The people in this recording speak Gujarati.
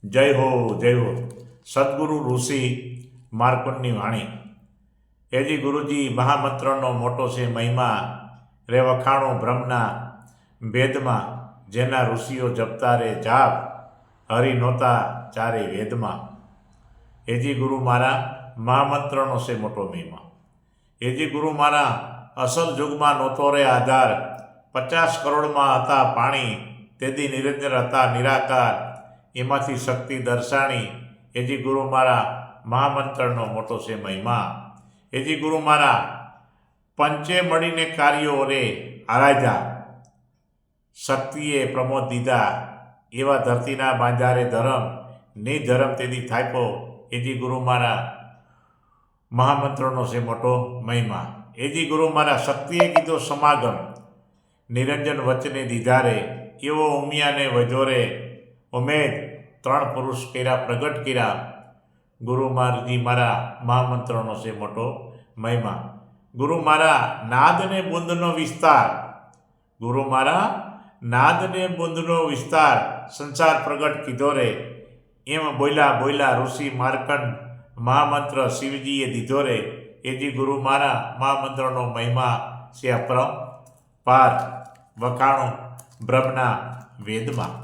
જય હો સદગુરુ ઋષિ માર્કંડની વાણી। એજી ગુરુજી મહામંત્રનો મોટો છે મહિમા, રે વખાણો બ્રહ્મના ભેદમાં, જેના ઋષિઓ જપતા રે જાપ, હરિ નોતા ચારે વેદમાં। એજી ગુરુ મારા મહામંત્રનો છે મોટો મહિમા। એજી ગુરુ મારા અસલ યુગમાં નહોતો રે આધાર, 50 કરોડમાં હતા પાણી, તેથી નિરંજન હતા નિરાકાર, એમાંથી શક્તિ દર્શાણી। એજી ગુરુ મારા મહામંત્રનો મોટો છે મહિમા। એજી ગુરુ મારા પંચે મળીને કાર્યો રે આરાધ્યા, શક્તિએ પ્રમોદ દીધા, એવા ધરતીના બાંધારે ધરમ, ને ધરમ તેથી થાપ્યો। એજી ગુરુ મારા મહામંત્રનો છે મોટો મહિમા। એજી ગુરુ મારા શક્તિએ કીધો સમાગમ, નિરંજન વચને દીધા રે, એવો ઉમિયાને વધ્યો રે ઉમેદ, 3 પુરુષ કર્યા પ્રગટ કર્યા। ગુરુ મારજી મારા મહામંત્રનો છે મોટો મહિમા। ગુરુ મારા નાદને બુંદનો વિસ્તાર, ગુરુ મારા નાદને બુંદનો વિસ્તાર, સંસાર પ્રગટ કીધો રે, એમ બોલ્યા ઋષિ માર્કંડ, મહામંત્ર શિવજીએ દીધો રે। એજી ગુરુ મારા મહામંત્રનો મહિમા છે અપરંપાર, વખાણો બ્રહ્મના વેદમાં।